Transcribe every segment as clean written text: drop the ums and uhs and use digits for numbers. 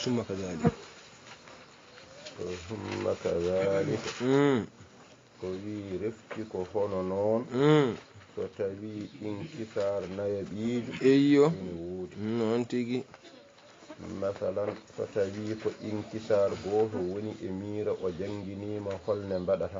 ثم كذلك ثم كذلك ko wi refti ko hono noon so tawi inkisar nayaɓiijo eyyo ene woodi noon tigi masalan so tawi ko inkisar gooto woni e miira o jannginima holne mbaɗata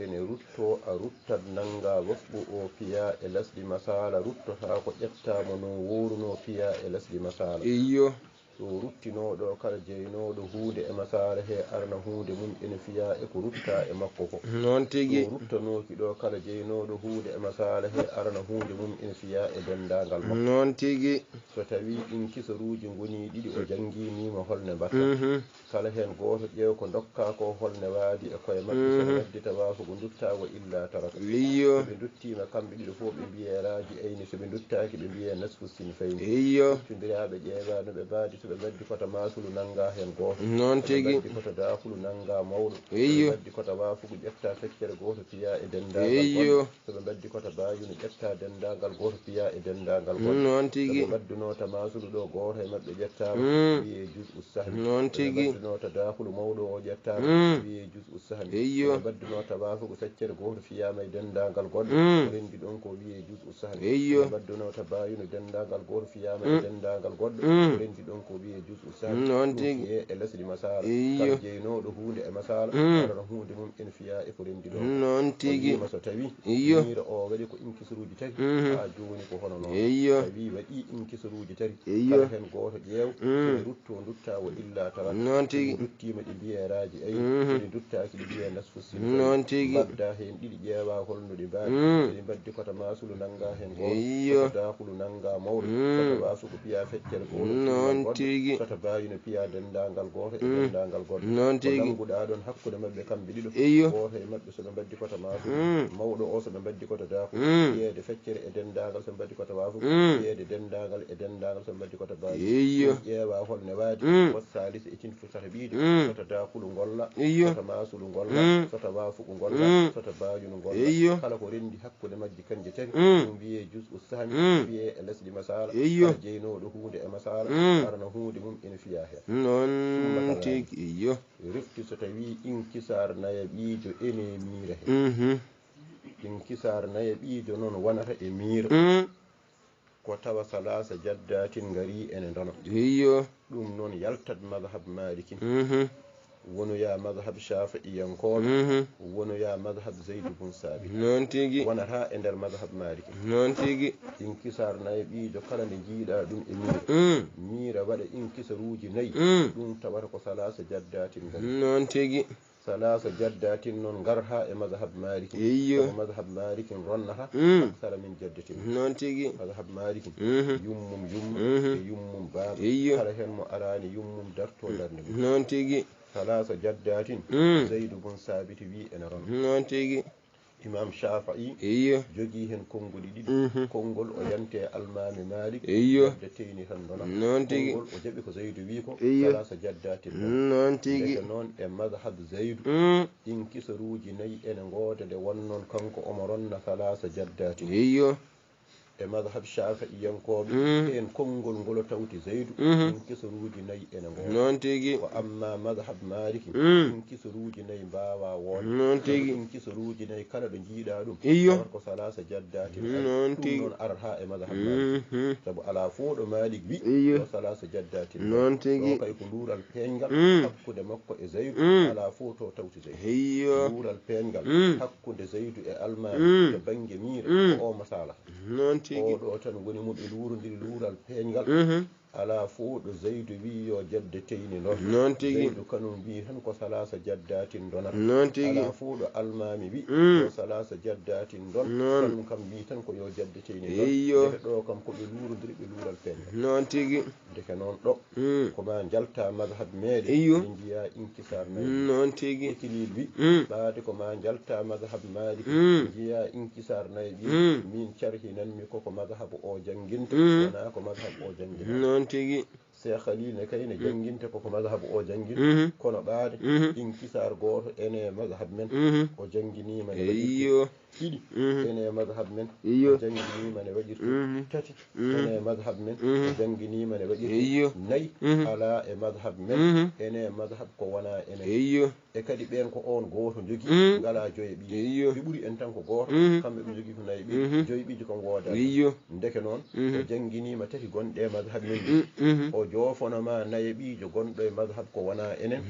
ene rutto a ruttat nanga woɓɓu o piya e lesdi masala ruttota ko ƴettamo no woruno piya e lesdi masala eyyo so ruttinoɗo kala jeynoɗo hunde e masara he arna hunde mum ene fiya e ko rutta e makko ko noon tigi so ruttanoki ɗo kala jeynoɗo hunde e masara he arna hunde mum ene fiya e dendagal makko noon tigi so tawi ɗin kisaruji goni ɗiɗi o jangginima holne mbatta kala hen goto ƴeew ko dokka ko holne waadi e koye mabɓe soɓe waddita wafugo dutta wa illa taraka eyyo soɓe duttima kamɓe ɗiɗo fof ɓe mbiye raji ayni soɓe duttaki ɓe mbiye nasfu sinfayni eyyo contodiraɓe ƴeewa no ɓe mbaadi soɓe baddi kota masulu nanga hen goto noon tigi baddi kota dakulu nanga mawɗo eyyo baddi kota wafugo ƴetta feccere goto piya e dendagal eyyo soɓe baddi kota bayunu ƴetta dendagal goto piya e dendagal noon tigi soɓe baddunota masulu ɗo goto e mabɓe ƴettama wiye jus usahmi noon tigi baddunota dakulu mawɗo o ƴettama wiye jus usahmi eyyo baddunota wafugo feccere goto fiyama e dendagal goɗɗo rendi ɗon ko wiye jus usahmi eyyo baddunota bayunu dendagal goto fiyama e dendagal goɗɗo rendi ɗon ko wiye jus usahmi noon tigi e lesdi masala eyyo kala jeynoɗo hunde e masala arana hunde mum ene fiya e ko rendi ɗon noon tigi so tawi eyyo miira o waɗi ko inkisruji tati ha joni ko hono noon eyyo tawi waɗi inkisruji tati eyyo kala hen goto ƴeew ene rutto dutta wa illa tara noon tigi duttima ɗi mbiye raji ayyi ene duttaki ɗi mbiye nasfu sin noon tigi badda hen ɗiɗi ƴeewa holno ɗi mbaɗi soɗi mbaddi kota masulu nanga hen eyyo goto dakulu nanga mawɗo sota wasugo piya feccere goto noon tigi sota bayino piya dendagal goto e dendagal goɗɗo noon ko tigi nanguɗa ɗon hakkude mabɓe kamɓe ɗiɗo eyyo goto e mabɓe soɓe mbaddi kota masulu mawɗo o soɓe mbaddi kota dakulu ƴeede feccere e dendagal soɓe mbaddi kota wafugo ƴeede dendagal e dendagal soɓe mbaddi kota bayino eyyo ƴeewa holne waadi wassalisa e tin sota ɓiiɗo sota dakulu golla eyyo sota masulu golla sota wafugo golla sota bayunu golla eyyo kala ko rendi hakkude majji kanje tati ɗum wiye jus usahmi wiye e lesdi masala kala jeynoɗo hunde e masala arana hunde mum ene fiya hen noon tigi eyyo refti so tawi inkisar nayaɓiijo ene miira he inkisar nayaɓiijo noon wonata e miira ko tawa salasa jaddatin gari ene dona eyyo ɗum noon yaltat madhab malikin wonoya madhab shafi'iyankoɓe wonoya madhab zayd bun sabit noon tigi wonata e nder madhab maliki noon tigi inkisar nayaɓiijo kala nde jiiɗa ɗum e miira waɗa inkisaruji nayyi ɗum tawata ko salasa jaddatin gari noon tigi salasa jaddatin noon garha e madhab maliki eyyo madhab malikin ronnata aksara min jaddatin noon tigi madhab malikin yummum e yummum baaba eyyo kala hen mo arani yummum darto darde mum noon tigi salasa jaddatin zaydu bun sabiti wi ene ronna noon tigi imam shafi'i eyyo jogi hen konngoli ɗiɗi konngol o yante almami malik eyyo jaddeteyni tan dona noon tigi konngol o jaɓi ko zaydu wi ko eyyo salasa jaddatin noon tigi deke noon e madhab zaydu inkisaruji nayyi ene ngoda nde wonnon kanko omo ronna salasa jaddatin eyyo e madhab shafi'iyankoɓe en konngol ngol tawti zaydu inkisaruji nayyi ene ngoda noon tigi ko amma madhab maliki inkisaruji nayyi mbawa wonde noon tigi inkisaruji nayyi kala ɗo jiiɗa ɗum eyyo ko salasa jaddatin noon ɗum tigi noon arata e madhab maliki saabu ala fo ɗo malik wi eyyo ko salasa jaddatin noon tigi ɗo kay ko ndural peñgal hakkude makko e zaydu ala fo to tawti zaydu eyyo ndural peñgal hakkude zaydu e almami to banggue miire ko o masala noon tigi oɗo tan woni mo ɓe luurodiri luural peñgal ala fo ɗo zaydu wi yo jaddeteyni noon tigi zaydu kanum mbi tan ko salasa jaddatin donata noon tigi ala fo ɗo almami wi yo salasa jaddatin don kanum kam mbi tan ko yo jaddeteyni eyyo deke ɗo kam koɓe luurodiri ɓe luural peñgal noon tigi deke noon ɗo koma jalta madhab meɗe eyyo ɓe jiya inkisar nayi noon tigi équilibre wi ɓaade koma jalta madhab maliki jiya inkisar nayi ɓi min carhinanmi koko madhab o janginta wona ko madhab o janginta noon tigi cheikh khalil ne kayne janginta koko madhab o jangin kono ɓaade inkisar goto ene madhab men o janginima eyyo ɗiɗi ene madhab men iyo jangginima ne waɗirte tati ene madhab men jangginima ne waɗirte nayi ala e madhab men ene madhab ko wona enen iyo e kadi ɓen ko on goto jogui ngala joye ɓiye ɓe ɓuuri en tan ko goto kamɓe ɓe jogui ko nayi ɓiye joyi ɓijo kon gooda ndeke noon o jangguinima tati gonɗe madhab men o jofonoma naye ɓijo gonɗo e madhab ko wona enen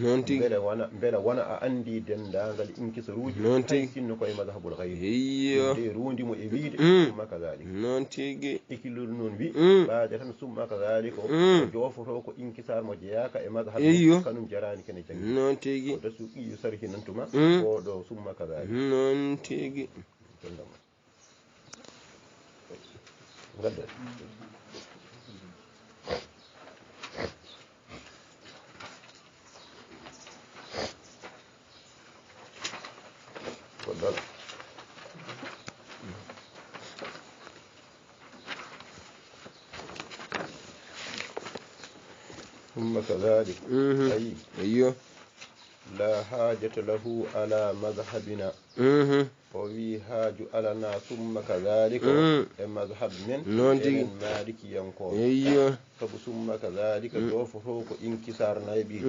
beele wona a andi dendagal inkisaruji hay sinno koye madhabul gayri de rundimo e wiide summa kadalik noon tigui ikilol noon wi ɓaade tan summa kadalik o jofoto ko inkisar mo jeyaka e madhab kanum jarani kene janggi noon tigui o dasu qiyu sarhinantuma oɗo summa kadalik noon tigui gadda koddal ثم كذلك أي أيوه لا حاجة له على مذهبنا وفي حاج علنا ثم كذلك مذهب من مالك ينقول أيوه ثم كذلك دوفه انكسار نايبي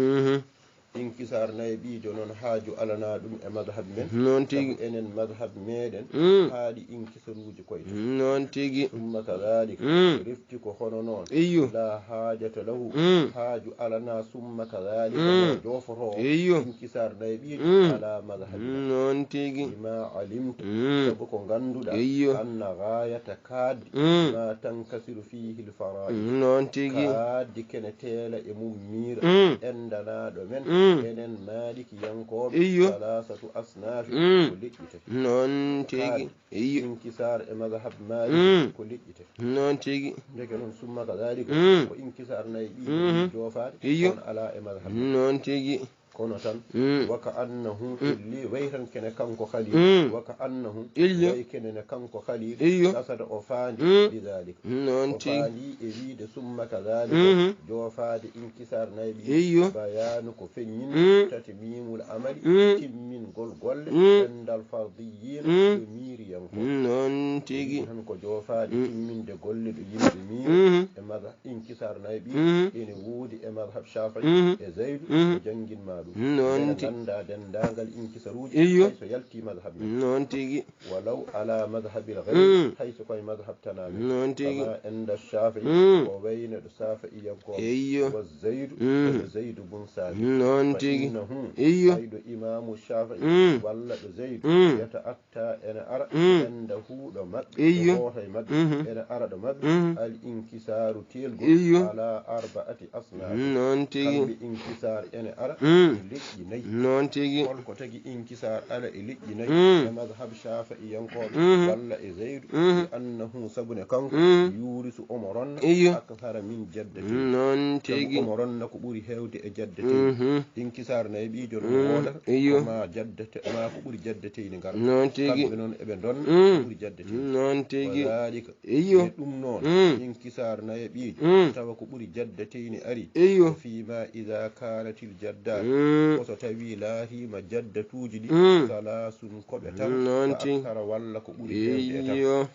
inkisar nayi ɓijo noon haaju alana ɗum e madhab men noon tigi enen madhab meɗen haaɗi inkisaruji koyta noon tigi summa kadhalika refti ko hono noon la haajata lahu haaju alana summa kadhalika jofoto inkisar nayi ɓijo ala madhabi noon tigi ma alimta sabu ko ganduɗa anna gayata kaaddi ma tankasiru fihi lfara'id noon tigi kaaddi kene teela e mum miira endanaɗo men enen maliki yankoɓe salasatu asnafi ko liƴƴi tati noon tigi inkisar e madhab maliki ko liƴƴi tati noon tigi ndeke noon summa kadhalika ko inkisar nayi ɓi jofade on ala e madhab noon tigi kono tan waka annahu illi way tan kene kanko khalil waka annahu way kenene kanko khalil nasata o faandi lidhalika o faandi e wiide summa kadhalika jofaade inkisar nayi ɓi bayanu ko feññin tati mimul amali timmingol golle endal fardiyin ɗo miiri yanko noon tigi tan ko jofaade timminde golle ɗo yimɓe miiri e madhab inkisar nayi ɓi ene woodi e madhab shafi'i e zaydu ko janginma noon ganda dendagal inkisaruji hayso yalti madhab noon tigi walaw ala madhabil ghayr hayso koye madhab tanami noon tigi kama enda shafi'i o wayne ɗo safi'i yanko wa zaydu e zaydu bun sabi noon tigi hayɗo imamu shafi'i walla ɗo zaydu yata atta ene ara enda huuɗo maɓɓe goto e maɓɓe ene ara ɗo maɓɓe al inkisaru telgol ala arba'ati asnaf noon tigi kamɓe inkisar ene ara liƴƴi nayi noon tigi holko tagi inkisar ala e liƴƴi nayi e madhab shafi'i yankoɓe walla e zaydu e annahu sabune kanko yurisu omoronna akthara min jaddati noon tigi omoronna ko ɓuuri hewde e jaddati inkisar nayi ɓijo no wodata ma jaddate ma ko ɓuuri jaddateyni ngar noon tigi kamɓe noon eɓe donna ko ɓuuri jaddate noon tigi wadhalika e ɗum noon inkisar nayi ɓijo tawa ko ɓuuri jaddateyni ari fima ida kanatil jaddat so tawi laatima jaddatuji ɗi salasun koɓe tan fa aksara walla ko ɓuuri hewde e tan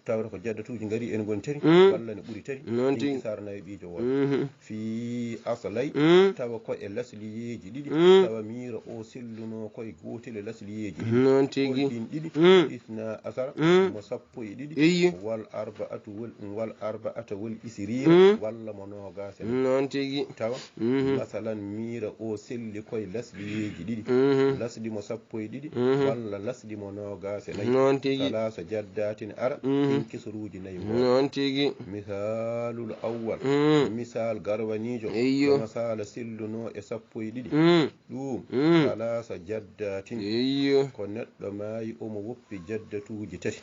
tawata ko jaddatuji ngari en goni tati walla ne ɓuuri tati inkisar nayi ɓijo won fi aslay tawa ko e lasliyeji ɗiɗi tawa mira o selluno koye gotel e lasliyeji ɗiɗi ɗin ɗiɗi isna asara mo sappo e ɗiɗi wal arba'ata wal isrina walla mo nogase noon tigi tawa masalan mira o selli koye lasliyeji ɗiɗi lasli mo sappo e ɗiɗi walla lasli mo nogase nayi salasa jaddatin ara inkisruji nayi noon tigi misalul awwal misal garwanijo masala selluno e sappo e ɗiɗi ɗum salasa jaddatin ko neɗɗo maayi omo woppi jaddatuji tati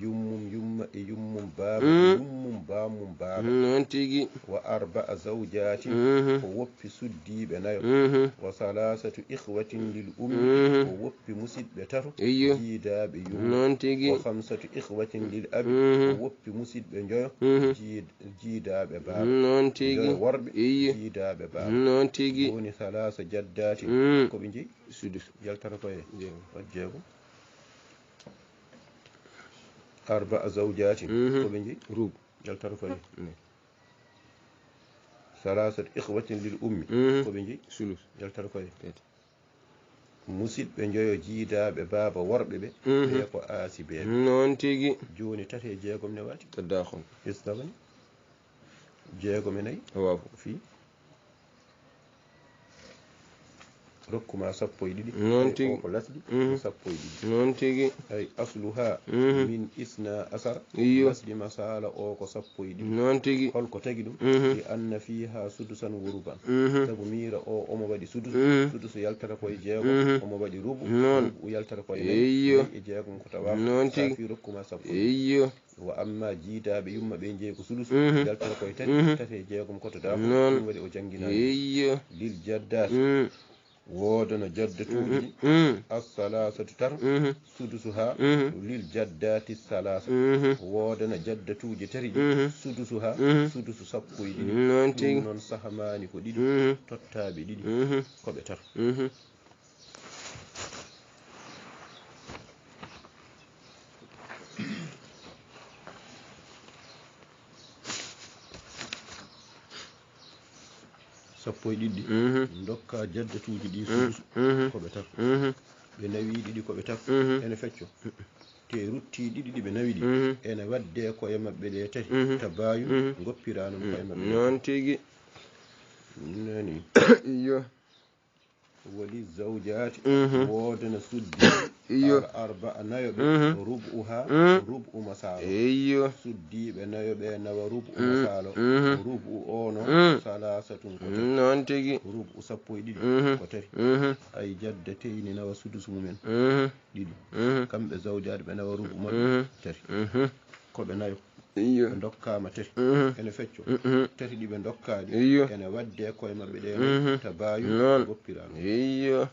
yummum yumma e yummum baaba yummum bamum baaba noon tigi wa arba'a zawjatin ko woppi suddiɓe nayo wa salasatu ikhwatin lil ummi ko woppi musidɓe tato jiidaɓe yumma noon tigi wa khamsatu ikhwatin lil abi ko woppi musidɓe joyo jiidaɓe baaba noon tigi worɓe jiidaɓe baaba noon tigi woni salasa jaddatin ko ɓe jeeyi sudus yaltata koye jeego arba'a zawjatin ko ɓe jeyi rub yaltata ko ni salasat ikhwatin lil ummi ko ɓe jeyi sulus yaltata ko musidɓe joyo jiidaɓe baaba worɓe ɓe ɓe ko aasibeɓe noon tigi joni 3 e 6 ne wati tadakhul istabani 6 e 4 wafo fi rokkuma 12 noon tigi ko lasɗi 12 noon tigi ay asluha min isna asara iyo lasɗi masala o ko 12 noon tigi holko tagi ɗum li anna fiha sudusan wuruban sabu mira o omo waɗi sudusu yaltata koye jeegom omo waɗi rubu yaltata koye iyo e jeegom ko tawa noon tigi fi rokkuma 12 iyo wa amma jiidaɓe yumma ɓe jeeyi ko sudusu yaltata koye tati e jeegom koto da ɗum waɗi o jangguina iyo lil jaddat woodano jaddatuuji assalasatu tar sudusuha lil jaddati salasa woodana jaddatuuji tati sudusuha sudusu 12 noon tigi ɗum noon sahamani ko ɗiɗi tottaɓe ɗiɗi koɓe tar sappo e ɗiɗɗi dokka jaddatuuji ɗi sudusu koɓe tar ɓe nawi ɗiɗi koɓe tar ene fecco te rutti ɗiɗi ɗi ɓe nawi ɗi ene wadde koye maɓɓe ɗe tati tabayu goppiranon koye maɓɓe noon tigi nani iyo wali zawjati woodana suddi iyo arba'a nayoɓe rubuha rubu masalo iyo suddiɓe nayoɓe nawa rubu masalo rubu ono salasatun ko tati noon tigi rubu sappo e ɗiɗi ko tati ay jaddateyni nawa sudusu mumen ɗiɗi kamɓe zawjade ɓe nawa rubu maɓɓe tati koɓe nayo iyo ɓe dokkama tati ene fecco tati ɗi ɓe dokkaɗi iyo ene wadde koye maɓɓe ɗe tabayu goppirano iyo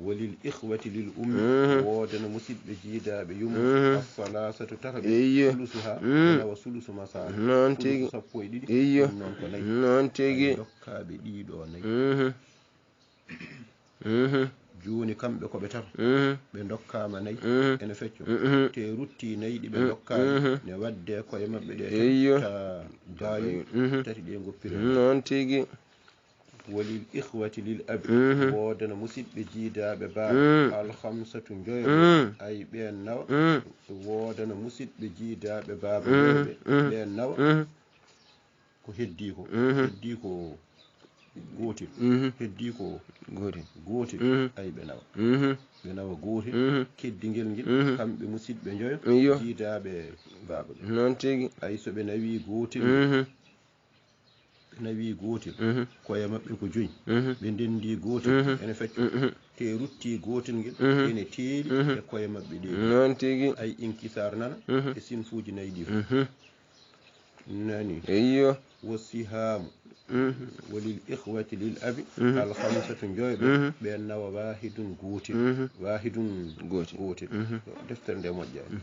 walil ikhwati lil ummi woodana musidɓe jiidaɓe yumma assalasatu tataɓe sulusuha nawa sulusu masala noon tigi sappo e ɗiɗi iyo noon ko nayi noon tigi dokkaɓe ɗiɗo nayi joni kamɓe koɓe tata ɓe dokkama nayi ene fecco te rutti nayi ɗi ɓe dokkaɗi ne wadde koye maɓɓe ɗe ta bayu tati ɗe goppire noon tigi walil ikhwati lil abi woodana musidɓe jiidaɓe baaba alhamsatu joyoɓe ay ɓen nawa woodana musidɓe jiidaɓe baaba joyoɓe ɓen nawa ko heddi ko heddi ko gotel heddi ko gotel ay ɓe nawa gotel keddiguel nguel kamɓe musidɓe joyo jiidaɓe baaba ɓe noon tigi ay so ɓe nawi gotel nawi gotel koye maɓɓe ko 5 ɓe ndendi gotel ene fecco te rutti gotel ngel ene teeli e koye maɓɓe ɗe noon tigi ay inkisar nana e sinfuji nayi ɗi nani iyo wasihamu walil ikhwati lil abi alhamsatu joyɓe ɓen nawa wahidun gotel deftere nde moƴƴani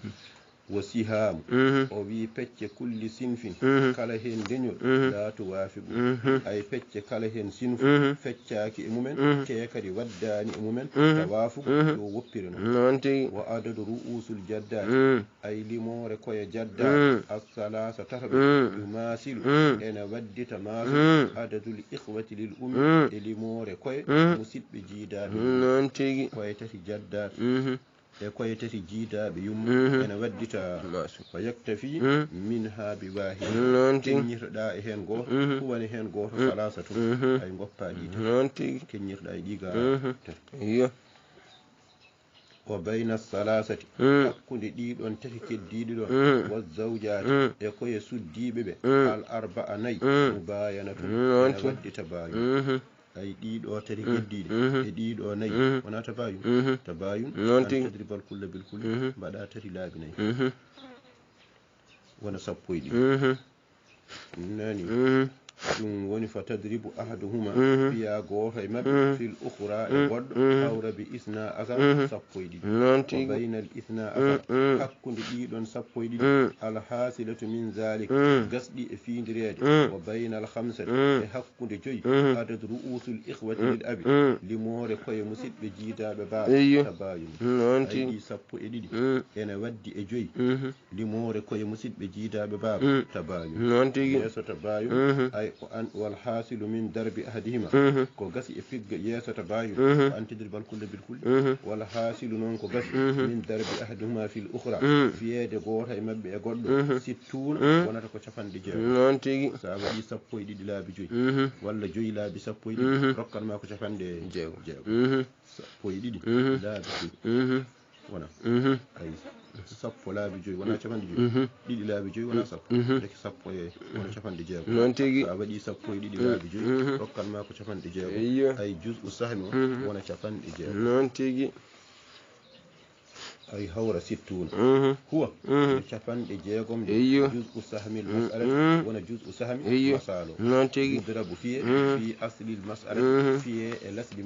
wasihamu o wi pecce kulli sinfin kala hen deñol laatu waafigu ay pecce kala hen sinfu feccaki e mumen te kadi waddani e mumen ta waafugu yo woppire noon tigi wa adadu ru'usul jaddati ay limore koye jaddati assalasa tataɓe yumasilu ene waddita masu adadul ikhwati lil ummi e limore koye musidɓe jiidaɓe noon tigi koye tati jaddati e koye tati jiidaɓe yumma ene waddita fa yaktafi min ha bi wahid noon tigi keññirtoɗa e hen goto huwani hen goto salasa tum ay goppa ɗi noon tigi keññirɗa e ɗiga iyo wa bayna salasati hakkude ɗiɗon tati keddiɗi ɗon wa zawjati e koye suddiɓeɓe al arba'a nayi mubayanatu ene waddita bayu ay ɗiɗo tati keddiɗi e ɗiɗo nayi wona tabayun tabayun tadribal kulla bil kulli mbaɗa tati laabi nayi wona sappo e ɗiɗi nani ɗum woni fa tadribu ahaduhuma fiya goto e maɓɓe fil ukhra e goɗɗo hawra bi isna asar sappo e ɗiɗi wa bayna al isna asar hakkude ɗiɗon sappo e ɗiɗi al hasilatu min zalik gasɗi e fidirede wa bayna al khamsati e hakkude joyi adad ru'usul ikhwati lil abi limore koye musidɓe jiidaɓe baba tabayun ayɗi sappo e ɗiɗi ene waddi e joyi limore koye musidɓe jiidaɓe baba tabayun yeeso tabayun ay ko an wal hasilu min darbi ahadihima ko gasi e figga yeeso tabayun ko antidir bal kulle bil kulle wal hasilu noon ko gasi min darbi ahadihima fil ukhra fiyede goto e mabɓe e goɗɗo sittuna wonata ko capanɗe jeegom sa waɗi sappo e ɗiɗi laabi joyi walla joyi laabi sappo e ɗiɗi rokkanma ko capanɗe jeegom sappo e ɗiɗi laabi joyi wona ay sappo laabi joyi wona capanɗe joyi ɗiɗi laabi joyi wona sappo deke sappo e wona capanɗe jeegom sa waɗi sappo e ɗiɗi laabi joyi rokkanma ko capanɗe jeegom ay juz'u sahmi o wona capanɗe jeegom ay hawra sittuna huwa capanɗe jeegom juz'u sahmi al mas'alati wona juz'u sahmi masalo yudrabu fiye fi asli al mas'alati fiye e lasdi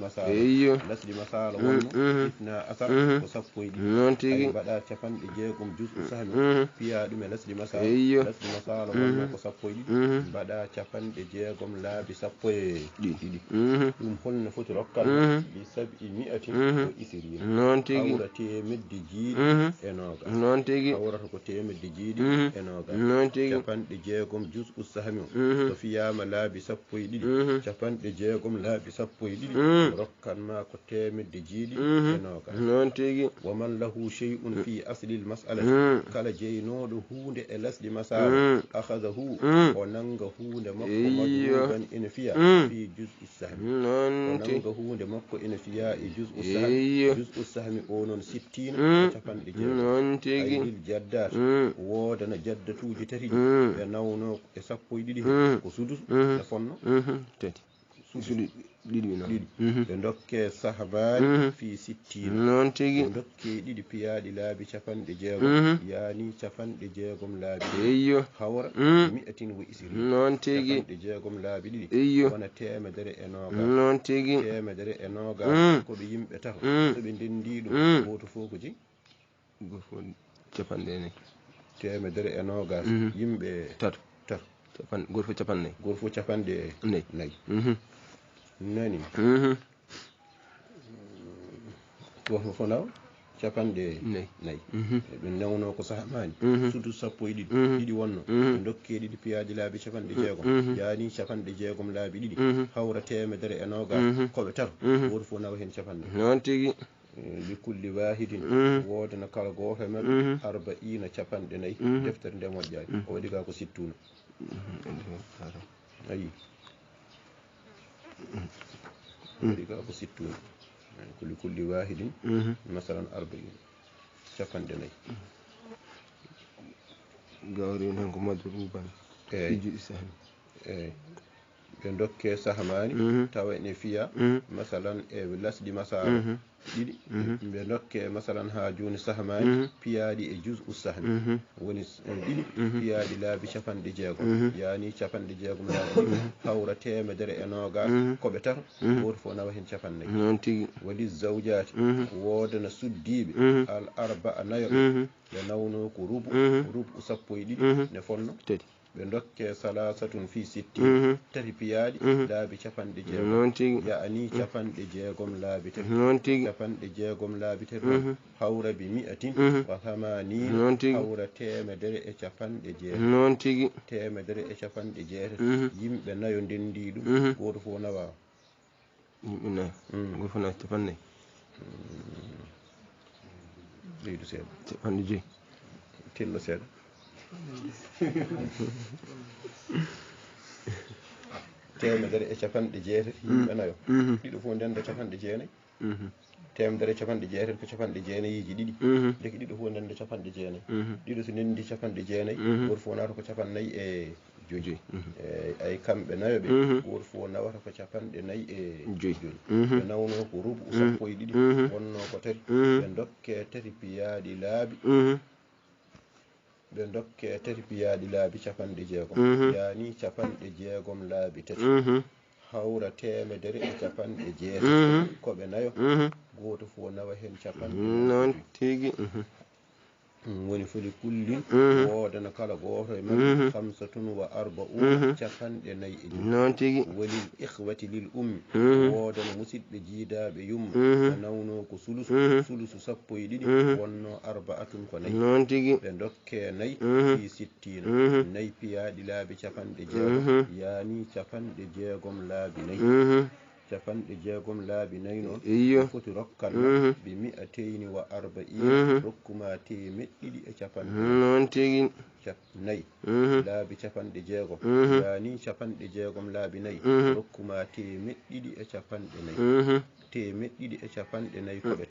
masalo wonno itna asar ko sappo e ɗiɗi ay mbaɗa capanɗe jeegom juz'u sahmi fiya ɗum e lasdi masalo wonno ko sappo e ɗiɗi mbaɗa capanɗe jeegom laabi sappo e ɗiɗi ɗum holno foti rokkan li sab'i mi'atin wa isrina hawra temedde jiiɗi e nogas hawrata ko temedde jiiɗi e nogas capanɗe jeegom juz'u sahmi so fiyama laabi sappo e ɗiɗi capanɗe jeegom laabi sappo e ɗiɗi rokkanma ko temedde jiiɗi e nogas wa man lahu shay'un fi asli al mas'alati kala jeynoɗo hunde e lasdi masala akhadahu o nanga hunde makko madruban ina fiya fi juz'u sahmi o nanga hunde makko ina fiya e juz'u sahmi o non sittina capanɗe jeegom ay lil jaddat wodana jaddatuji tati ɓe nawno e sappo e ɗiɗi ko sudus e fonno tati ɗiɗi ɓe dokke sahbani fi sittina ɓe dokke ɗiɗi piyaɗi laabi capanɗe jeegom yani capanɗe jeegom laabi hawra mi'atin wa isrina capanɗe jeegom laabi ɗiɗi wona temedere e nogas koɓe yimɓe tato soɓe ndendi ɗum goto fof ko jeyi capanɗe nayyi temedere e nogas yimɓe tato goto fof capanɗe nayyi nani goto fof nawa capanɗe nayyi ɓe nawno ko sahamani surtout sappo e ɗiɗi ɗiɗi wonno ɓe dokke ɗiɗi piyaji laabi capanɗe jeegom yani capanɗe jeegom laabi ɗiɗi hawra temedere e nogas koɓe tato goto fof nawa hen capanɗe li kulli wahidin wodana kala goto e mabɓe arba'ina capanɗe nayyi deftere nde moƴƴani o waɗi ga ko sittuna ayi waɗi ga ko sittuna li kulli wahidin masalan arba'ina capanɗe nayyi gawri hen ko madruban eyyi ɓe dokke sahmani tawa ene fiya masalan e lasdi masala ɗiɗi ɓe dokke masalan ha joni sahmani piyaɗi e juz'u sahmi woni ɗiɗi piyaɗi laabi capanɗe jeegom yani capanɗe jeegom laabi ɗiɗi hawra temedere e nogas koɓe tato goto fof nawa hen capannayyi wali zawjati wodana suddiɓe al arba'a nayoɓe ɓe nawno ko rubu sappo e ɗiɗi ne fonno ɓe dokke salasatun fi sittin tati piyaɗi laabi capanɗe jeegom yani capanɗe jeegom laabi tati capanɗe jeegom laabi tati hawra bi mi'atin wa thamanina hawra temedere e capanɗe jeetati temedere e capanɗe jeetati yimɓe nayo ndendi ɗum goto fof nawa yimɓe nayo goto fof nawa capannayyi leydu seeɗa capanɗe joyyi tillo seeɗa temedere e capanɗe jeetati yimɓe nayo ɗiɗo fof ndenda capanɗe jeenayyi temedere capanɗe jeetati ko capanɗe jeenayyiji ɗiɗi deke ɗiɗo fof ndenda capanɗe jeenayyi ɗiɗo so ndendi capanɗe jeenayyi goto fof nawata ko capannayyi e joyi ay kamɓe nayo ɓe goto fof nawata ko capanɗe nayyi e joyi ɓe nawno ko rubu sappo e ɗiɗi wonno ko tati ɓe dokke tati piyaɗi laabi ɓe dokke tati piyaɗi laabi capanɗe jeegom yani capanɗe jeegom laabi tati hawra temedere e capanɗe jeetati koɓe nayo goto fo nawa hen capanɗe non tigi woni foli kullin wodana kala goto e mabɓe hamsatun wa arba'una capanɗe nayyi e joyi non tigi walil ihwati lil ummi wodana musidɓe jiidaɓe yumma ɓe nawno ko sulusu sappo e ɗiɗi wonno arba'atun ko nayyi non tigi ɓe dokke nayyi fi sittina nayyi piyaɗi laabi capanɗe jeegom yani capanɗe jeegom laabi nayyi capanɗe jeegom laabi nayyi noon foti rokkanma bi mi'atayni wa arba'ina rokkuma temeɗɗiɗi e capanɗe non tigi nayyi laabi capanɗe jeegom yani capanɗe jeegom laabi nayyi rokkuma temeɗɗiɗi e capanɗe nayyi temeɗɗiɗi e capanɗe nayyi koɓe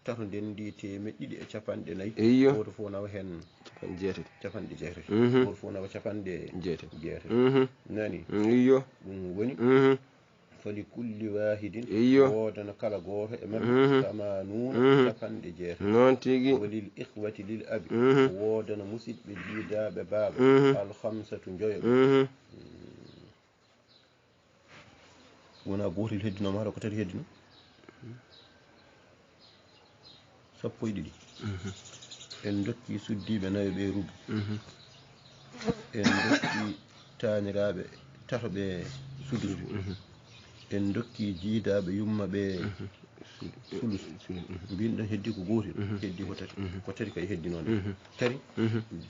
tato ndendi temeɗɗiɗi e capanɗe nayyi goto fo nawa hen capanɗe jeetati goto fo nawa capanɗe jeetati nani ɗum woni fali kulli wahidin wodana kala goto e mabɓe tamanuna capanɗe jeetati walil ihwati lil abi wodana musidɓe jiidaɓe baaba alhamsatu joyo wona gotel heddinoma haɗa ko tati heddino sappo e ɗiɗi en dokki suddiɓe nayo ɓe rubu en dokki taniraɓe tato ɓe sudusu en dokki jiidaɓe yumma ɓe sulusu mbinoɗen heddi ko gotel heddi ko tati kay heddi noon tati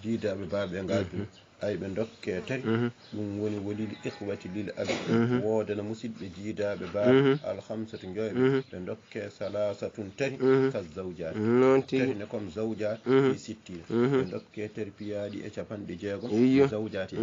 jiidaɓe baɓe ngalbi ay ɓe dokke tati ɗum woni walil ihwati lil abi wodana musidɓe jiidaɓe baɓe alhamsatu joyɓe ɓe dokke salasatun tati ka zawjati tati ne comme zawjat fi sittina ɓe dokke tati piyaɗi e capanɗe jeegom zawjati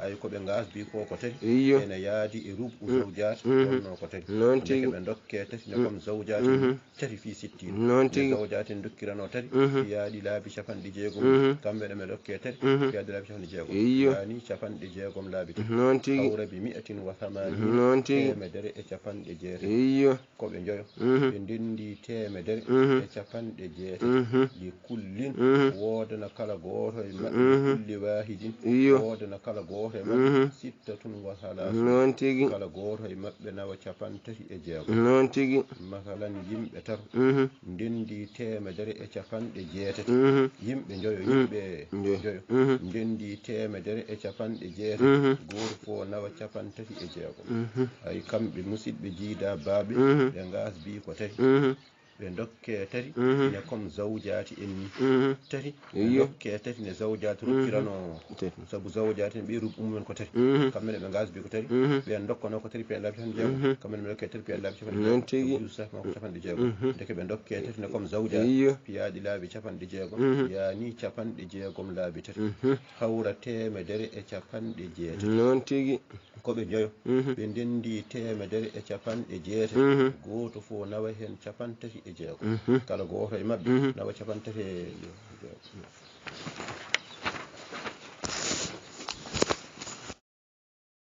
ay koɓe ngasbi ko tati ene yaadi e rubu zawjat wonno ko tati deke ɓe dokke tati ne comme zawjati tati fi sittina zawjati en dokkirano tati piyaɗi laabi capanɗe jeegom kamɓe ɗe ɓe dokke tati piyaɗi laabi capanɗe jeegom yani capanɗe jeegom laabi tati hawra bi mi'atin wa thamanina temedere e capanɗe jeetati koɓe joyo ɓe ndendi temedere e capanɗe jeetati li kullin wodana kala goto e mabɓe kulli wahidin wodana kala goto e mabɓe sittatun wa halasun kala goto e mabɓe nawa capantati e jeegom masalan yimɓe tato ndendi temedere e capanɗe jeetati yimɓe joyo ndendi temedere e capanɗe jeetati goto fo nawa capantati e jeegom ay kamɓe musidɓe jiida baɓe ɓe ngasbi ko tati ɓe dokke tati ne comme zawjati en ni tati ɓe dokke tati ne zawjati rokkirano saabu zawjati en ɓe rubu mumen ko tati kamɓene ɓe ngasbi ko tati ɓen dokkano ko tati piyaɗe laabi capanɗe jeegom kamɓene ɓe dokke tati piyaɗe laabi capanɗe jeegom usahma ko capanɗe jeegom deke ɓe dokke tati ne comme zawjati piyaɗi laabi capanɗe jeegom yani capanɗe jeegom laabi tati hawra temedere e capanɗe jeetati koɓe joyo ɓe ndendi temedere e capanɗe jeetati goto fo nawa hen capantati e jeegom kala goto e mabɓe nawa capantati e jeegom